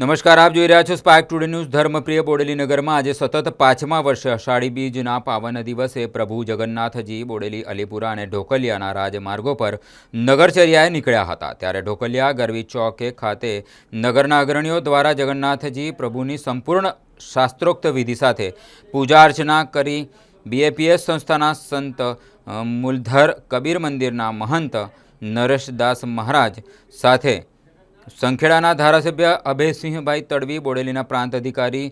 નમસ્કાર, આપ જોઈ રહ્યા છો સ્પાર્ક ટુડે ન્યૂઝ। ધર્મપ્રિય બોડેલી નગરમાં આજે સતત 5મા વર્ષે અષાઢી બીજના પાવન દિવસે પ્રભુ જગન્નાથજી બોડેલી, અલીપુરા અને ઢોકલિયાના રાજમાર્ગો પર નગરચર્યાએ નીકળ્યા હતા। ત્યારે ઢોકલિયા ગરવી ચોકે ખાતે નગરના અગ્રણીઓ દ્વારા જગન્નાથજી પ્રભુની સંપૂર્ણ શાસ્ત્રોક્ત વિધિ સાથે પૂજા અર્ચના કરી બીએપીએસ સંસ્થાના સંત મૂલધર કબીર મંદિરના મહંત નરેશદાસ મહારાજ સાથે સંખેડાના ધારાસભ્ય અભયસિંહભાઈ તડવી, બોડેલીના પ્રાંત અધિકારી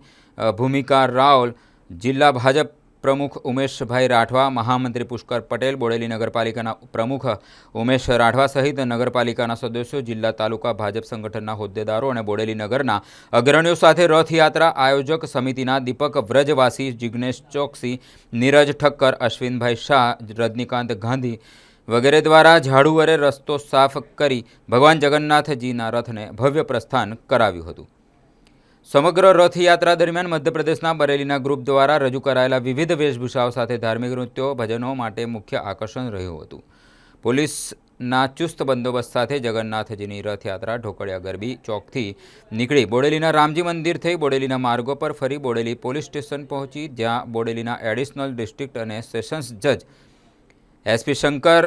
ભૂમિકા રાવલ, જિલ્લા ભાજપ પ્રમુખ ઉમેશભાઈ રાઠવા, મહામંત્રી પુષ્કર પટેલ, બોડેલી નગરપાલિકાના પ્રમુખ ઉમેશ રાઠવા સહિત નગરપાલિકાના સદસ્યો, જિલ્લા તાલુકા ભાજપ સંગઠનના હોદ્દેદારો અને બોડેલી નગરના અગ્રણીઓ સાથે રથયાત્રા આયોજક સમિતિના દીપક વ્રજવાસી, જિગ્નેશ ચોકસી, નીરજ ઠક્કર, અશ્વિનભાઈ શાહ, રજનીકાંત ગાંધી વગેરે દ્વારા ઝાડુ વડે રસ્તો સાફ કરી ભગવાન જગન્નાથજીના રથને ભવ્ય પ્રસ્થાન કરાવ્યું હતું। સમગ્ર રથયાત્રા દરમિયાન મધ્યપ્રદેશના બરેલીના ગ્રુપ દ્વારા રજૂ કરાયેલા વિવિધ વેશભૂષાઓ સાથે ધાર્મિક નૃત્યો, ભજનો માટે મુખ્ય આકર્ષણ રહ્યું હતું। પોલીસના ચુસ્ત બંદોબસ્ત સાથે જગન્નાથજીની રથયાત્રા ઢોકળિયા ગરબી ચોકથી નીકળી બોડેલીના રામજી મંદિર થઈ બોડેલીના માર્ગો પર ફરી બોડેલી પોલીસ સ્ટેશન પહોંચી, જ્યાં બોડેલીના એડિશનલ ડિસ્ટ્રિક્ટ અને સેશન્સ જજ એસપી શંકર,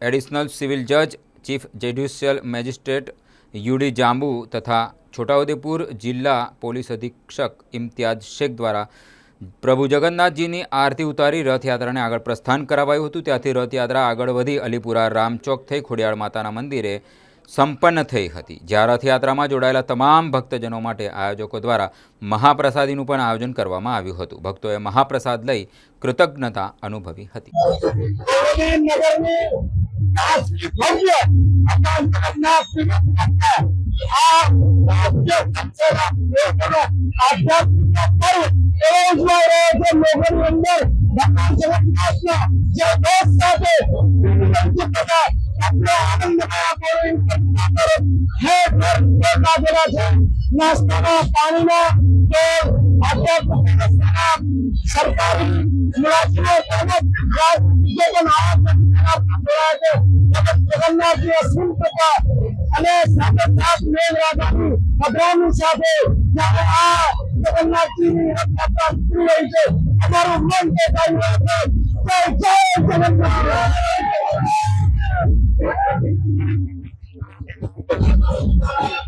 એડિશનલ સિવિલ જજ, ચીફ જ્યુડિશિયલ મેજિસ્ટ્રેટ યુડી જાંબુ તથા છોટાઉદેપુર જિલ્લા પોલીસ અધિક્ષક ઇમ્તિયાઝ શેખ દ્વારા પ્રભુ જગન્નાથજીની આરતી ઉતારી રથયાત્રાને આગળ પ્રસ્થાન કરાવાયું હતું। ત્યાંથી રથયાત્રા આગળ વધી અલીપુરા રામચોક થઈ ખોડિયાર માતાના મંદિરે સંપન્ન થઈ હતી, જ્યાં રથયાત્રામાં જોડાયેલા તમામ ભક્તજનો માટે આયોજકો દ્વારા મહાપ્રસાદીનું પણ આયોજન કરવામાં આવ્યું હતું। ભક્તોએ મહાપ્રસાદ લઈ કૃતજ્ઞતા અનુભવી હતી।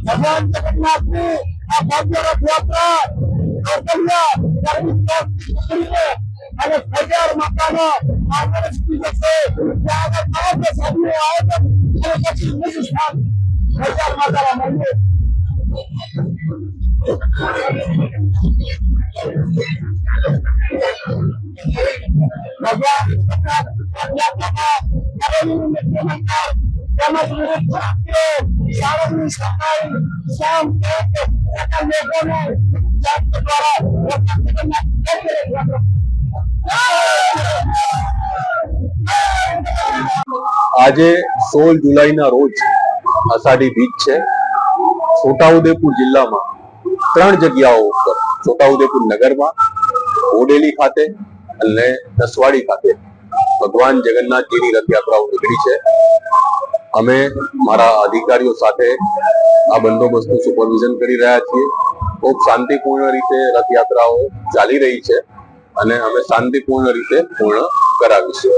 भगवान जगन्नाथ की भव्य रथ यात्रा माता આજે 16 જુલાઈના રોજ અષાઢી બીજ છે। છોટાઉદેપુર જિલ્લામાં 3 જગ્યાઓ ઉપર છોટાઉદેપુર નગરમાં, બોડેલી ખાતે અને નસવાડી ખાતે ભગવાન જગન્નાથજીની રથયાત્રાઓ નીકળી છે। અમે મારા અધિકારીઓ સાથે આ બંદોબસ્તનું સુપરવિઝન કરી રહ્યા છીએ। ખૂબ શાંતિપૂર્ણ રીતે રથયાત્રાઓ ચાલી રહી છે અને અમે શાંતિપૂર્ણ રીતે પૂર્ણ કરાવીશું।